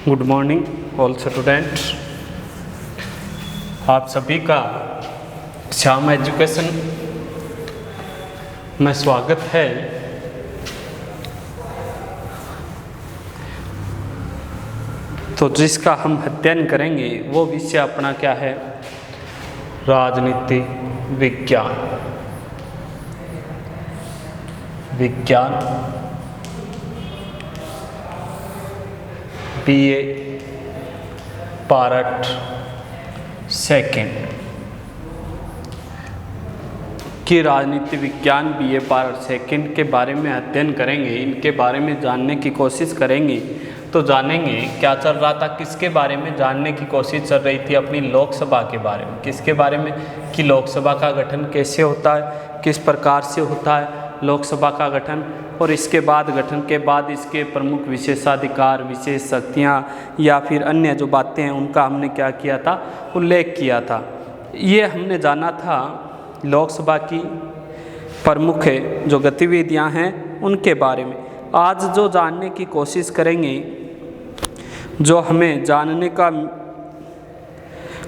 Good morning all students. आप सभी का श्याम एजुकेशन में स्वागत है। तो जिसका हम अध्ययन करेंगे वो विषय अपना क्या है? राजनीति विज्ञान BA पार्ट सेकेंड की राजनीति विज्ञान BA पार्ट सेकेंड के बारे में अध्ययन करेंगे। इनके बारे में जानने की कोशिश करेंगे। तो जानेंगे क्या चल रहा था, किसके बारे में जानने की कोशिश चल रही थी, अपनी लोकसभा के बारे में। किसके बारे में कि लोकसभा का गठन कैसे होता है, किस प्रकार से होता है लोकसभा का गठन, और इसके बाद गठन के बाद इसके प्रमुख विशेषाधिकार, विशेष शक्तियाँ या फिर अन्य जो बातें हैं उनका हमने क्या किया था, उल्लेख किया था। ये हमने जाना था लोकसभा की प्रमुख जो गतिविधियाँ हैं उनके बारे में। आज जो जानने की कोशिश करेंगे, जो हमें जानने का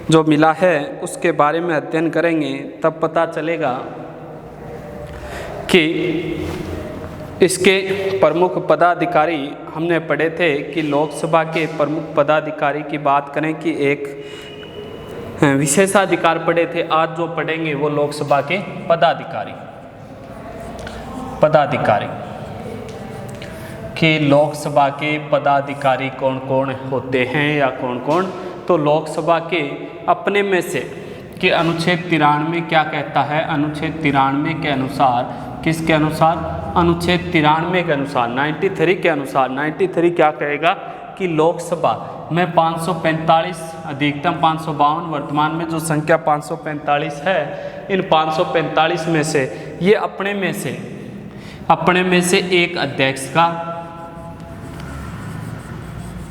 जो मिला है उसके बारे में अध्ययन करेंगे, तब पता चलेगा कि इसके प्रमुख पदाधिकारी हमने पढ़े थे कि लोकसभा के प्रमुख पदाधिकारी की बात करें कि एक विशेषाधिकार पढ़े थे। आज जो पढ़ेंगे वो लोकसभा के पदाधिकारी कि लोकसभा के पदाधिकारी कौन कौन होते हैं या कौन कौन। तो लोकसभा के अपने में से कि अनुच्छेद 93 क्या कहता है? अनुच्छेद 93 के अनुसार, किसके अनुसार? अनुच्छेद 93 के अनुसार, 93 के अनुसार। 93 क्या कहेगा कि लोकसभा में 545 अधिकतम 552, वर्तमान में जो संख्या 545 है, इन 545 में से ये अपने में से एक अध्यक्ष का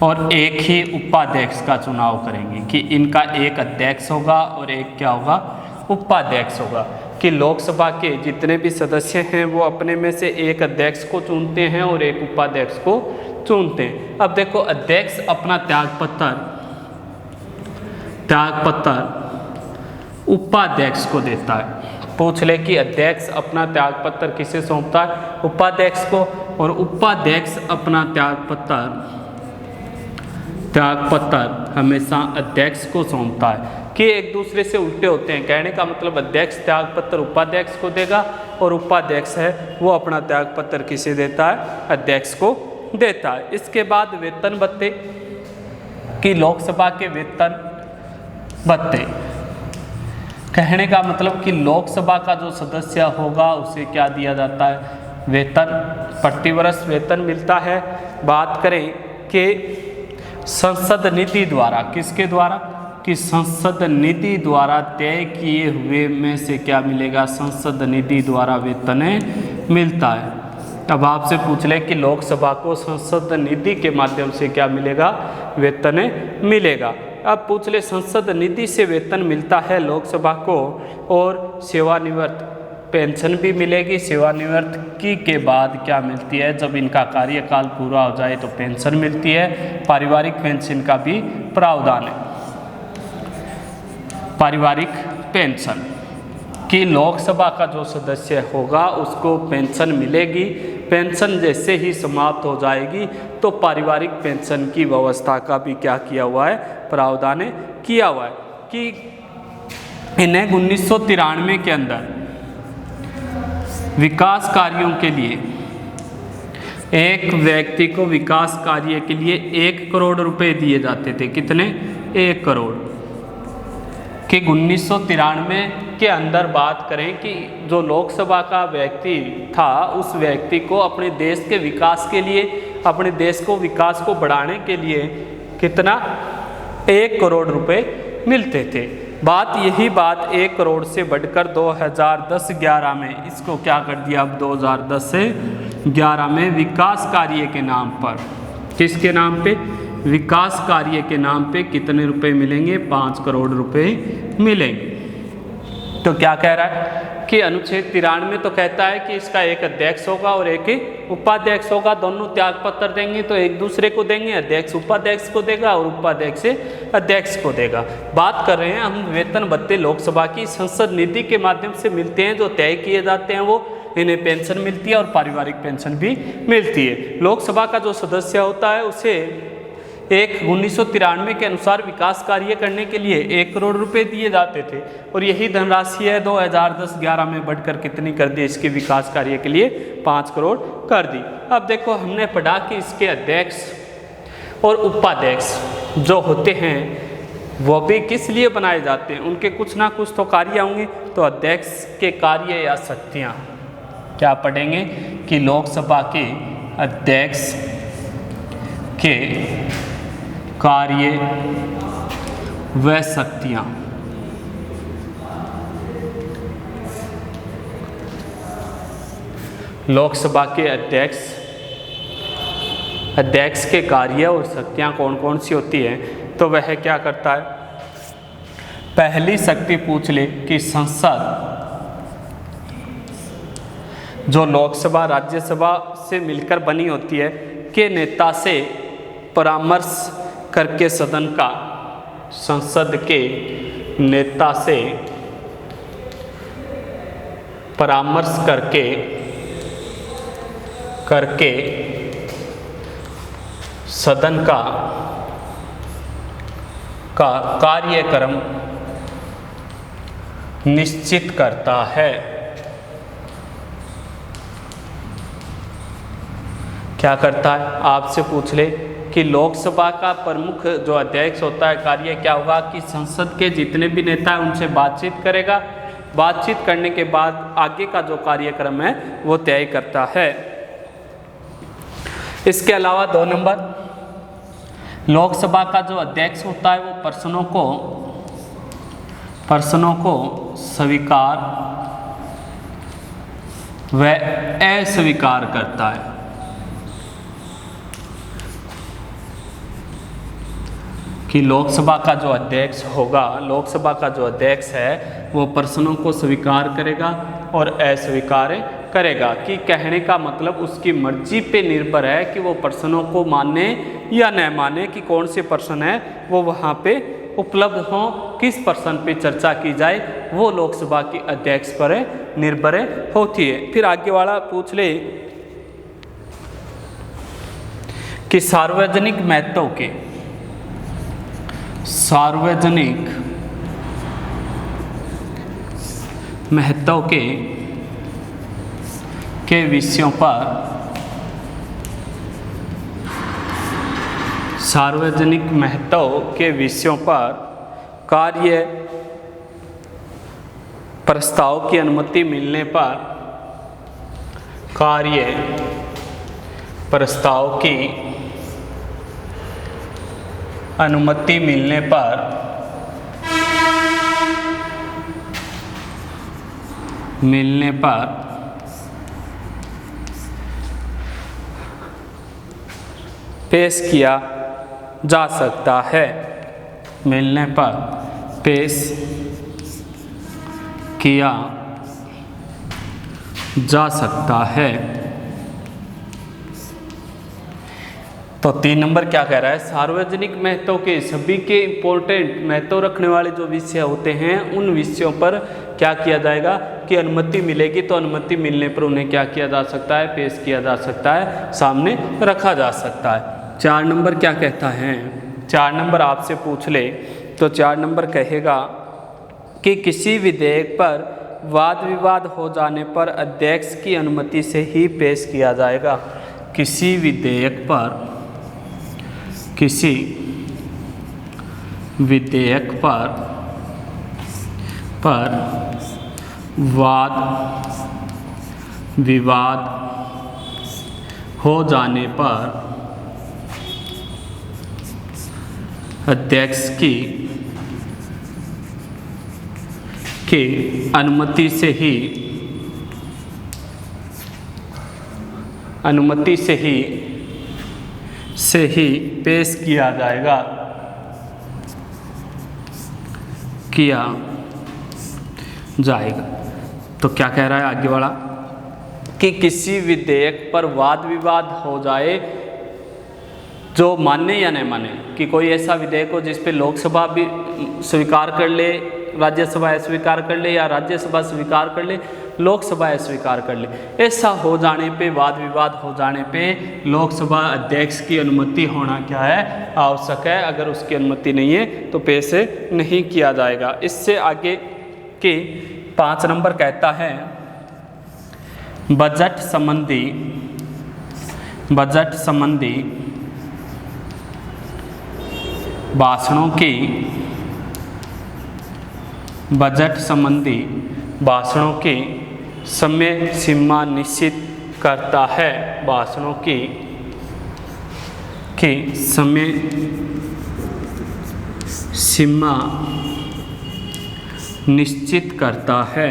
और एक ही उपाध्यक्ष का चुनाव करेंगे कि इनका एक अध्यक्ष होगा और एक क्या होगा? उपाध्यक्ष होगा। कि लोकसभा के जितने भी सदस्य हैं वो अपने में से एक अध्यक्ष को चुनते हैं और एक उपाध्यक्ष को चुनते हैं। अब देखो, अध्यक्ष अपना त्यागपत्र उपाध्यक्ष को देता है। पूछ ले कि अध्यक्ष अपना त्यागपत्र किसे सौंपता है? उपाध्यक्ष को। और उपाध्यक्ष अपना त्यागपत्र हमेशा अध्यक्ष को सौंपता है। कि एक दूसरे से उल्टे होते हैं। कहने का मतलब अध्यक्ष त्यागपत्र उपाध्यक्ष को देगा और उपाध्यक्ष है वो अपना त्यागपत्र किसे देता है? अध्यक्ष को देता है। इसके बाद वेतन भत्ते कि लोकसभा के वेतन भत्ते, कहने का मतलब कि लोकसभा का जो सदस्य होगा उसे क्या दिया जाता है? वेतन, प्रतिवर्ष वेतन मिलता है। बात करें कि संसद निधि द्वारा, किसके द्वारा? कि संसद निधि द्वारा तय किए हुए में से क्या मिलेगा? संसद निधि द्वारा वेतन मिलता है। अब आपसे पूछ ले कि लोकसभा को संसद निधि के माध्यम से क्या मिलेगा? वेतन मिलेगा। अब पूछ ले संसद निधि से वेतन मिलता है लोकसभा को, और सेवानिवृत्त पेंशन भी मिलेगी। सेवानिवृत्ति के बाद क्या मिलती है? जब इनका कार्यकाल पूरा हो जाए तो पेंशन मिलती है। पारिवारिक पेंशन का भी प्रावधान है। पारिवारिक पेंशन कि लोकसभा का जो सदस्य होगा उसको पेंशन मिलेगी। पेंशन जैसे ही समाप्त हो जाएगी तो पारिवारिक पेंशन की व्यवस्था का भी क्या किया हुआ है? प्रावधान किया हुआ है। कि इन्हें 1993 के अंदर विकास कार्यों के लिए एक व्यक्ति को विकास कार्य के लिए 1 करोड़ रुपए दिए जाते थे। कितने? 1 करोड़। कि 1993 के अंदर बात करें कि जो लोकसभा का व्यक्ति था उस व्यक्ति को अपने देश के विकास के लिए, अपने देश को विकास को बढ़ाने के लिए कितना? 1 करोड़ रुपए मिलते थे। यही बात 1 करोड़ से बढ़कर 2010-11 में इसको क्या कर दिया? अब 2010 से 11 में विकास कार्य के नाम पर, किसके नाम पे? विकास कार्य के नाम पे कितने रुपए मिलेंगे? 5 करोड़ रुपए मिलेंगे। तो क्या कह रहा है कि अनुच्छेद 93 तो कहता है कि इसका एक अध्यक्ष होगा और एक उपाध्यक्ष होगा। दोनों त्यागपत्र देंगे तो एक दूसरे को देंगे, अध्यक्ष उपाध्यक्ष को देगा और उपाध्यक्ष अध्यक्ष को देगा। बात कर रहे हैं हम वेतन भत्ते लोकसभा की संसद निधि के माध्यम से मिलते हैं, जो तय किए जाते हैं, वो इन्हें पेंशन मिलती है और पारिवारिक पेंशन भी मिलती है। लोकसभा का जो सदस्य होता है उसे 1993 के अनुसार विकास कार्य करने के लिए 1 करोड़ रुपए दिए जाते थे और यही धनराशि है 2010-11 में बढ़कर कितनी कर दी, इसके विकास कार्य के लिए 5 करोड़ कर दी। अब देखो हमने पढ़ा कि इसके अध्यक्ष और उपाध्यक्ष जो होते हैं वो भी किस लिए बनाए जाते हैं, उनके कुछ ना कुछ तो कार्य होंगे। तो अध्यक्ष के कार्य या शक्तियाँ क्या पढ़ेंगे कि लोकसभा के अध्यक्ष के कार्य व शक्तियाँ। लोकसभा के अध्यक्ष के कार्य और शक्तियाँ कौन कौन सी होती है, तो वह क्या करता है। पहली शक्ति पूछ ले कि संसद जो लोकसभा राज्यसभा से मिलकर बनी होती है के नेता से परामर्श करके सदन का, संसद के नेता से परामर्श करके सदन का कार्यक्रम निश्चित करता है। क्या करता है, आपसे पूछ ले कि लोकसभा का प्रमुख जो अध्यक्ष होता है कार्य क्या होगा कि संसद के जितने भी नेता हैं उनसे बातचीत करेगा, बातचीत करने के बाद आगे का जो कार्यक्रम है वो तय करता है। इसके अलावा 2 नंबर, लोकसभा का जो अध्यक्ष होता है वो प्रश्नों को स्वीकार व अस्वीकार करता है। कि लोकसभा का जो अध्यक्ष होगा, लोकसभा का जो अध्यक्ष है वो प्रश्नों को स्वीकार करेगा और अस्वीकार करेगा। कि कहने का मतलब उसकी मर्जी पे निर्भर है कि वो प्रश्नों को माने या न माने, कि कौन से प्रश्न है वो वहाँ पे उपलब्ध हों, किस प्रश्न पे चर्चा की जाए, वो लोकसभा के अध्यक्ष पर निर्भर होती है। फिर आगे वाला पूछ ले कि सार्वजनिक महत्व के विषयों पर, सार्वजनिक महत्व के विषयों पर कार्य प्रस्ताव की अनुमति मिलने पर, कार्य प्रस्ताव की अनुमति मिलने पर पेश किया जा सकता है, मिलने पर पेश किया जा सकता है। तो 3 नंबर क्या कह रहा है, सार्वजनिक महत्व के सभी के इम्पोर्टेंट महत्व रखने वाले जो विषय होते हैं उन विषयों पर क्या किया जाएगा कि अनुमति मिलेगी, तो अनुमति मिलने पर उन्हें क्या किया जा सकता है, पेश किया जा सकता है, सामने रखा जा सकता है। 4 नंबर क्या कहता है, 4 नंबर आपसे पूछ ले तो 4 नंबर कहेगा कि किसी विधेयक पर वाद विवाद हो जाने पर अध्यक्ष की अनुमति से ही पेश किया जाएगा। किसी विधेयक पर वाद विवाद हो जाने पर अध्यक्ष की अनुमति से ही पेश किया जाएगा। तो क्या कह रहा है आगे वाला कि किसी विधेयक पर वाद विवाद हो जाए जो माने या नहीं माने, कि कोई ऐसा विधेयक हो जिस पे लोकसभा भी स्वीकार कर ले, राज्यसभा अस्वीकार कर ले, या राज्यसभा स्वीकार कर ले, लोकसभा अस्वीकार कर ले, ऐसा हो जाने पे, वाद विवाद हो जाने पे लोकसभा अध्यक्ष की अनुमति होना क्या है, आवश्यक है। अगर उसकी अनुमति नहीं है तो पेश नहीं किया जाएगा। इससे आगे के 5 नंबर कहता है बजट संबंधी भाषणों की समय सीमा निश्चित करता है। भाषणों की समय सीमा निश्चित करता है।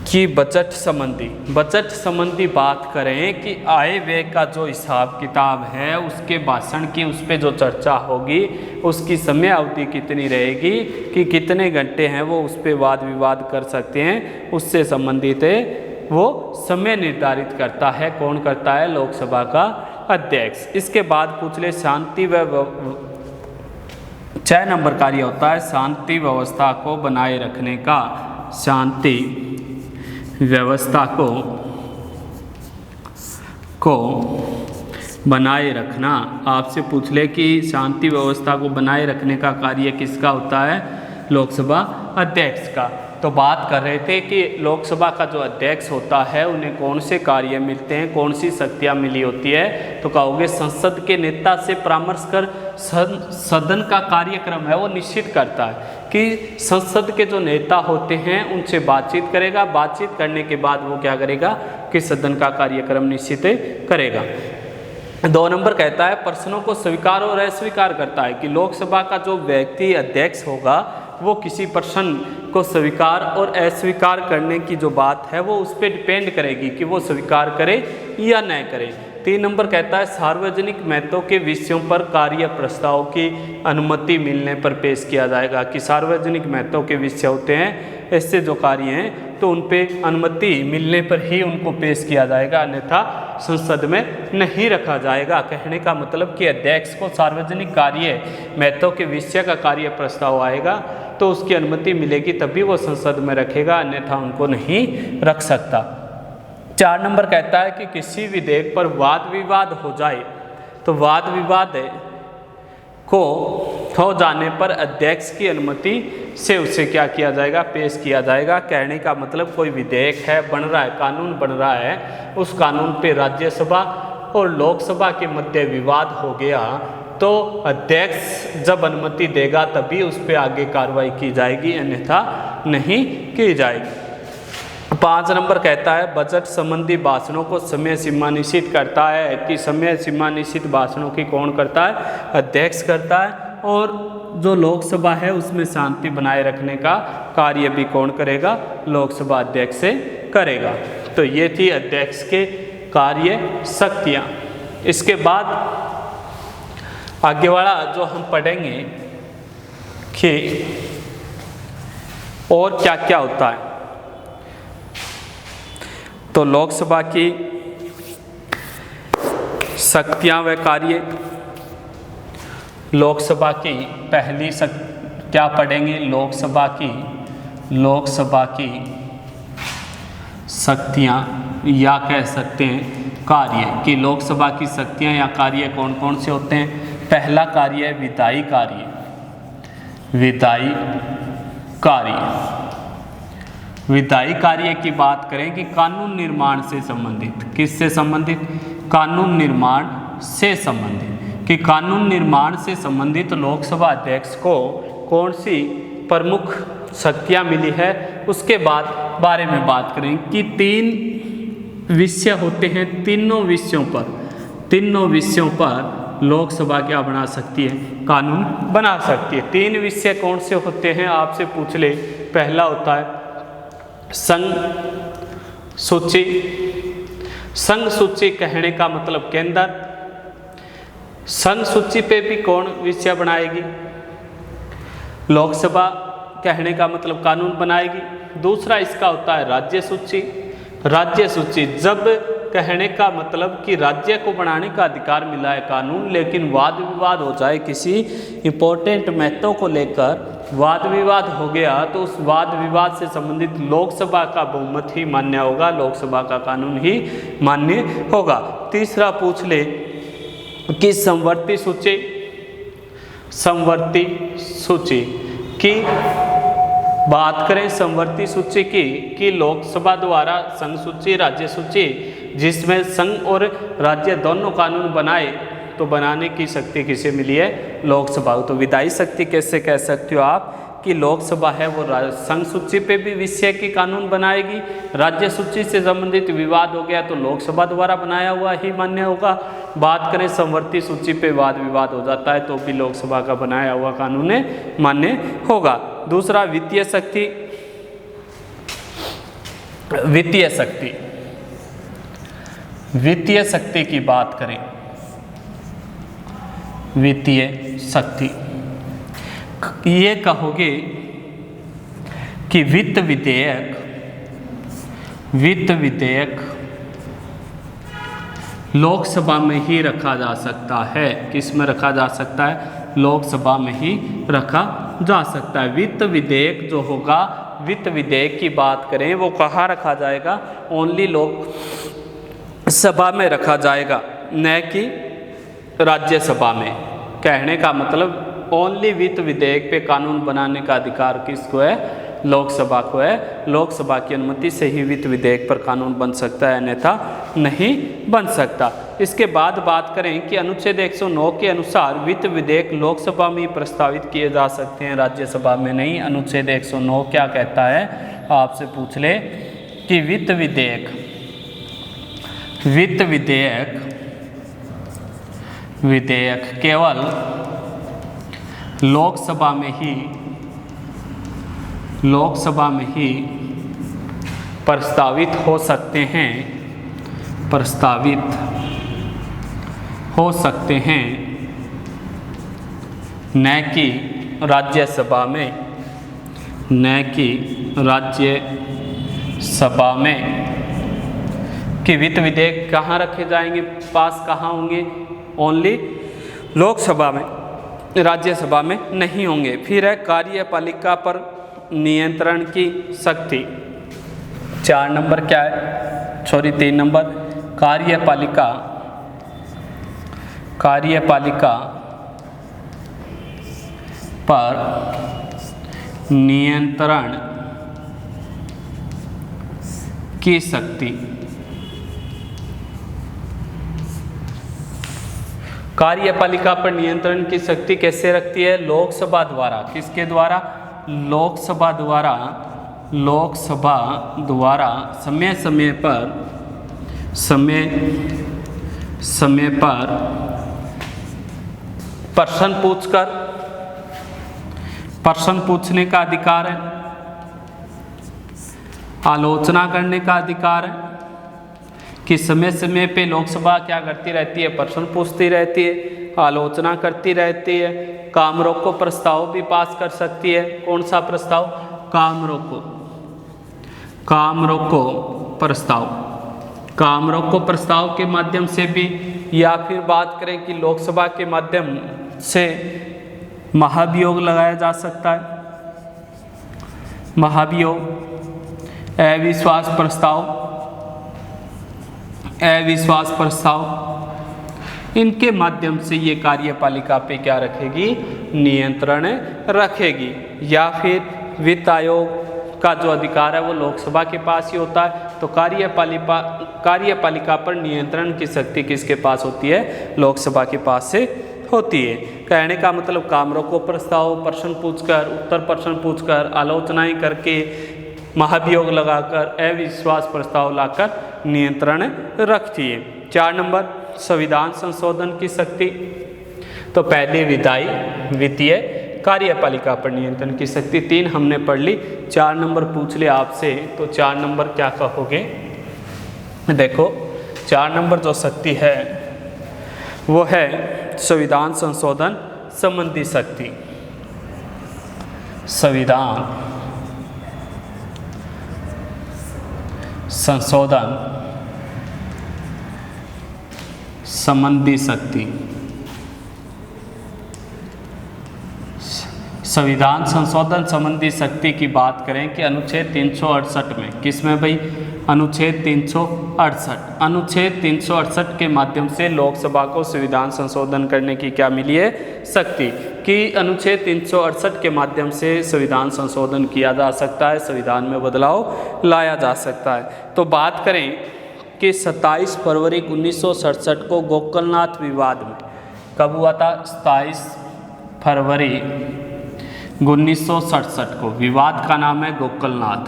कि बजट संबंधी बात करें कि आय व्यय का जो हिसाब किताब है, उसके भाषण की, उस पर जो चर्चा होगी, उसकी समय अवधि कितनी रहेगी, कि कितने घंटे हैं वो उस पर वाद विवाद कर सकते हैं, उससे संबंधित है वो समय निर्धारित करता है। कौन करता है? लोकसभा का अध्यक्ष। इसके बाद पूछ ले शांति व 6 नंबर कार्य होता है शांति व्यवस्था को बनाए रखने का। शांति व्यवस्था को बनाए रखना। आपसे पूछ ले कि शांति व्यवस्था को बनाए रखने का कार्य किसका होता है? लोकसभा अध्यक्ष का। तो बात कर रहे थे कि लोकसभा का जो अध्यक्ष होता है उन्हें कौन से कार्य मिलते हैं, कौन सी शक्तियाँ मिली होती है। तो कहोगे संसद के नेता से परामर्श कर सदन का कार्यक्रम है वो निश्चित करता है, कि संसद के जो नेता होते हैं उनसे बातचीत करेगा, बातचीत करने के बाद वो क्या करेगा कि सदन का कार्यक्रम निश्चित करेगा। 2 नंबर कहता है प्रश्नों को स्वीकार और अस्वीकार करता है, कि लोकसभा का जो व्यक्ति अध्यक्ष होगा वो किसी प्रश्न को स्वीकार और अस्वीकार करने की जो बात है वो उस पर डिपेंड करेगी कि वो स्वीकार करे या न करे। 3 नंबर कहता है सार्वजनिक महत्व के विषयों पर कार्य प्रस्ताव की अनुमति मिलने पर पेश किया जाएगा। कि सार्वजनिक महत्व के विषय होते हैं, ऐसे जो कार्य हैं तो उन पे अनुमति मिलने पर ही उनको पेश किया जाएगा, अन्यथा संसद में नहीं रखा जाएगा। कहने का मतलब कि अध्यक्ष को सार्वजनिक कार्य महत्व के विषय का कार्य प्रस्ताव आएगा तो उसकी अनुमति मिलेगी तभी वो संसद में रखेगा, अन्यथा उनको नहीं रख सकता। 4 नंबर कहता है कि किसी विधेयक पर वाद विवाद हो जाए तो वाद विवाद को हो जाने पर अध्यक्ष की अनुमति से उसे क्या किया जाएगा? पेश किया जाएगा। कहने का मतलब कोई विधेयक है, बन रहा है, कानून बन रहा है, उस कानून पे राज्यसभा और लोकसभा के मध्य विवाद हो गया तो अध्यक्ष जब अनुमति देगा तभी उस पर आगे कार्रवाई की जाएगी, अन्यथा नहीं की जाएगी। 5 नंबर कहता है बजट संबंधी भाषणों को समय सीमा निश्चित करता है। कि समय सीमा निश्चित भाषणों की कौन करता है? अध्यक्ष करता है। और जो लोकसभा है उसमें शांति बनाए रखने का कार्य भी कौन करेगा? लोकसभा अध्यक्ष से करेगा। तो ये थी अध्यक्ष के कार्य शक्तियाँ। इसके बाद आगे वाला जो हम पढ़ेंगे कि और क्या क्या होता है। तो लोकसभा की शक्तियां व कार्य, लोकसभा की पहली क्या पढ़ेंगे? लोकसभा की शक्तियां या कह सकते हैं कार्य। कि लोकसभा की शक्तियां या कार्य कौन कौन से होते हैं? पहला कार्य है विधायी कार्य। विधायी कार्य की बात करें कि कानून निर्माण से संबंधित। किससे संबंधित? कानून निर्माण से संबंधित। कि कानून निर्माण से संबंधित लोकसभा अध्यक्ष को कौन सी प्रमुख शक्तियां मिली है उसके बारे में बात करें। कि 3 विषय होते हैं, तीनों विषयों पर लोकसभा क्या बना सकती है? कानून बना सकती है। 3 विषय कौन से होते हैं आपसे पूछ ले। पहला होता है संघ सूची। संघ सूची कहने का मतलब केंद्र। संघ सूची पे भी कौन विषय बनाएगी? लोकसभा कहने का मतलब कानून बनाएगी। दूसरा इसका होता है राज्य सूची। राज्य सूची जब कहने का मतलब कि राज्य को बनाने का अधिकार मिला है कानून, लेकिन वाद विवाद हो जाए किसी इंपॉर्टेंट महत्व को लेकर, वाद विवाद हो गया तो उस वाद विवाद से संबंधित लोकसभा का बहुमत ही मान्य होगा, लोकसभा का कानून ही मान्य होगा। तीसरा पूछ ले कि समवर्ती सूची, समवर्ती सूची की बात करें, समवर्ती सूची की कि लोकसभा द्वारा संघ सूची, राज्य सूची, जिसमें संघ और राज्य दोनों कानून बनाए, तो बनाने की शक्ति किसे मिली है? लोकसभा को। तो विधायी शक्ति कैसे कह सकते हो आप कि लोकसभा है वो संघ सूची पे भी विषय की कानून बनाएगी, राज्य सूची से संबंधित विवाद हो गया तो लोकसभा द्वारा बनाया हुआ ही मान्य होगा। बात करें समवर्ती सूची पे वाद विवाद हो जाता है तो भी लोकसभा का बनाया हुआ कानून मान्य होगा। दूसरा वित्तीय शक्ति, वित्तीय शक्ति, वित्तीय शक्ति की बात करें, वित्तीय शक्ति ये कहोगे कि वित्त विधेयक, वित्त विधेयक लोकसभा में ही रखा जा सकता है। किस में रखा जा सकता है? लोकसभा में ही रखा जा सकता है। वित्त विधेयक जो होगा, वित्त विधेयक की बात करें वो कहाँ रखा जाएगा? ओनली लोकसभा में रखा जाएगा, न कि राज्यसभा में। कहने का मतलब ओनली वित्त विधेयक पे कानून बनाने का अधिकार किसको है? लोकसभा को है। लोकसभा की अनुमति से ही वित्त विधेयक पर कानून बन सकता है, अन्यथा नहीं बन सकता। इसके बाद बात करें कि अनुच्छेद 109 के अनुसार वित्त विधेयक लोकसभा में ही प्रस्तावित किए जा सकते हैं, राज्यसभा में नहीं। अनुच्छेद 109 क्या कहता है? आपसे पूछ ले कि वित्त विधेयक, वित्त विधेयक, विधेयक केवल लोकसभा में ही, लोकसभा में ही प्रस्तावित हो सकते हैं, प्रस्तावित हो सकते हैं, न कि राज्यसभा में, न कि राज्यसभा में। कि वित्त विधेयक कहाँ रखे जाएंगे, पास कहाँ होंगे? ओनली लोकसभा में, राज्यसभा में नहीं होंगे। फिर है कार्यपालिका पर नियंत्रण की शक्ति। 4 नंबर क्या है? 3 नंबर कार्यपालिका, कार्यपालिका पर नियंत्रण की शक्ति। कार्यपालिका पर नियंत्रण की शक्ति कैसे रखती है? लोकसभा द्वारा। किसके द्वारा? लोकसभा द्वारा, लोकसभा द्वारा समय समय पर, समय समय पर प्रश्न पूछकर, प्रश्न पूछने का अधिकार है, आलोचना करने का अधिकार है। कि समय समय पे लोकसभा क्या करती रहती है? प्रश्न पूछती रहती है, आलोचना करती रहती है, काम रोको प्रस्ताव भी पास कर सकती है। कौन सा प्रस्ताव? काम रोको, काम रोको प्रस्ताव, काम रोको प्रस्ताव के माध्यम से भी, या फिर बात करें कि लोकसभा के माध्यम से महाभियोग लगाया जा सकता है, महाभियोग, अविश्वास प्रस्ताव, अविश्वास प्रस्ताव, इनके माध्यम से ये कार्यपालिका पे क्या रखेगी? नियंत्रण रखेगी। या फिर वित्त आयोग का जो अधिकार है वो लोकसभा के पास ही होता है, तो कार्यपालिका पर नियंत्रण की शक्ति किसके पास होती है? लोकसभा के पास से होती है। कहने का मतलब काम रोको प्रस्ताव, प्रश्न पूछकर, उत्तर प्रश्न पूछकर, आलोचनाएं करके, महाभियोग लगाकर, अविश्वास प्रस्ताव लाकर नियंत्रण रखती है। 4 नंबर संविधान संशोधन की शक्ति। तो पहले विधायी, वित्तीय, कार्यपालिका पर नियंत्रण की शक्ति 3 हमने पढ़ ली। 4 नंबर पूछ ले आपसे, तो 4 नंबर क्या कहोगे? देखो 4 नंबर जो शक्ति है वो है संविधान संशोधन संबंधी शक्ति। संविधान संशोधन संबंधी शक्ति। संविधान संशोधन संबंधी शक्ति की बात करें कि अनुच्छेद 368 में, किसमें भाई, अनुच्छेद 368, अनुच्छेद 368 के माध्यम से लोकसभा को संविधान संशोधन करने की क्या मिली है, शक्ति, कि अनुच्छेद 368 के माध्यम से संविधान संशोधन किया जा सकता है, संविधान में बदलाव लाया जा सकता है। तो बात करें कि 27 फरवरी 1967 को गोकलनाथ विवाद में, कब हुआ था, 27 फरवरी 1967 को, विवाद का नाम है गोकलनाथ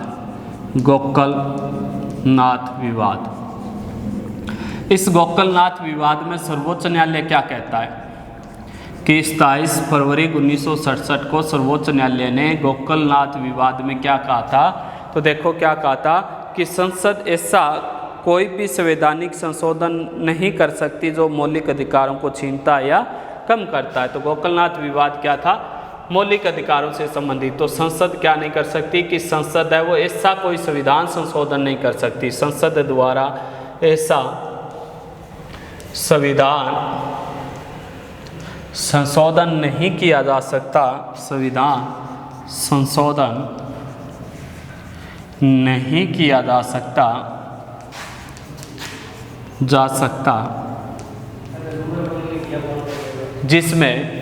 विवाद। इस गोकलनाथ विवाद में सर्वोच्च न्यायालय क्या कहता है कि 27 फरवरी 1967 को सर्वोच्च न्यायालय ने गोकलनाथ विवाद में क्या कहा था, तो देखो क्या कहा था कि संसद ऐसा कोई भी संवैधानिक संशोधन नहीं कर सकती जो मौलिक अधिकारों को छीनता है या कम करता है। तो गोकलनाथ विवाद क्या था, मौलिक अधिकारों से संबंधित। तो संसद क्या नहीं कर सकती कि संसद है वो ऐसा कोई संविधान संशोधन नहीं कर सकती, संसद द्वारा ऐसा संविधान संशोधन नहीं किया जा सकता, संविधान संशोधन नहीं किया जा सकता जिसमें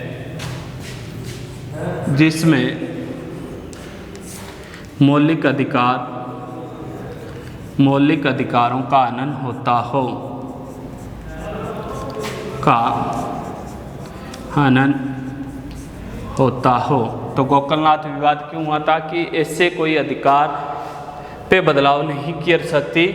मौलिक अधिकारों का हनन होता हो। तो गोकलनाथ विवाद क्यों हुआ था कि ऐसे कोई अधिकार पे बदलाव नहीं कर सकती,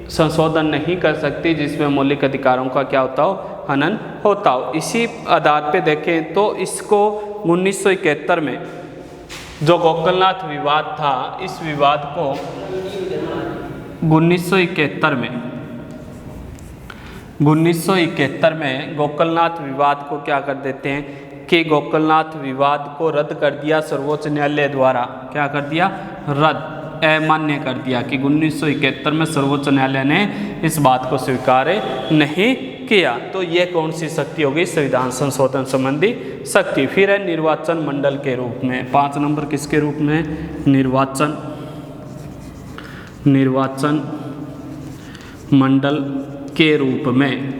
संशोधन नहीं कर सकती जिसमें मौलिक अधिकारों का क्या होता हो, हनन होता हो। इसी आधार पे देखें तो इसको 1971 में जो गोकलनाथ विवाद था, इस विवाद को 1971 में गोकलनाथ विवाद को क्या कर देते हैं कि गोकलनाथ विवाद को रद्द कर दिया सर्वोच्च न्यायालय द्वारा। क्या कर दिया, रद्द, अमान्य कर दिया कि 1971 में सर्वोच्च न्यायालय ने इस बात को स्वीकार नहीं किया। तो ये कौन सी शक्ति होगी, संविधान संशोधन संबंधी शक्ति। फिर है निर्वाचन मंडल के रूप में, 5 नंबर किसके रूप में, निर्वाचन मंडल के रूप में।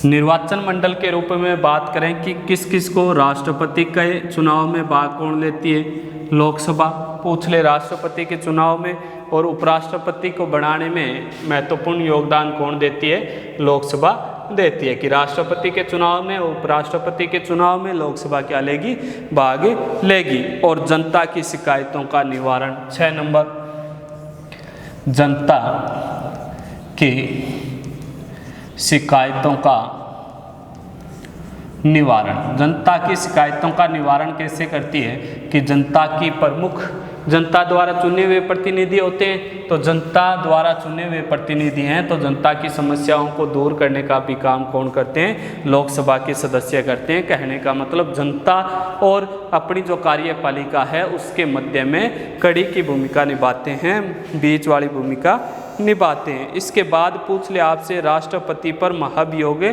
निर्वाचन मंडल के रूप में बात करें कि किस किस को, राष्ट्रपति के चुनाव में भाग कौन लेती है, लोकसभा, पूछ ले राष्ट्रपति के चुनाव में, और उपराष्ट्रपति को बढ़ाने में महत्वपूर्ण योगदान कौन देती है, लोकसभा देती है। कि राष्ट्रपति के चुनाव में, उपराष्ट्रपति के चुनाव में लोकसभा क्या लेगी, भाग लेगी। और जनता की शिकायतों का निवारण, 6 नंबर, जनता की शिकायतों का निवारण। जनता की शिकायतों का निवारण कैसे करती है कि जनता की प्रमुख, जनता द्वारा चुने हुए प्रतिनिधि होते हैं, तो जनता द्वारा चुने हुए प्रतिनिधि हैं, तो जनता की समस्याओं को दूर करने का भी काम कौन करते हैं, लोकसभा के सदस्य करते हैं। कहने का मतलब जनता और अपनी जो कार्यपालिका है उसके मध्य में कड़ी की भूमिका निभाते हैं, बीच वाली भूमिका निभाते हैं। इसके बाद पूछ ले आपसे, राष्ट्रपति पर महाभियोग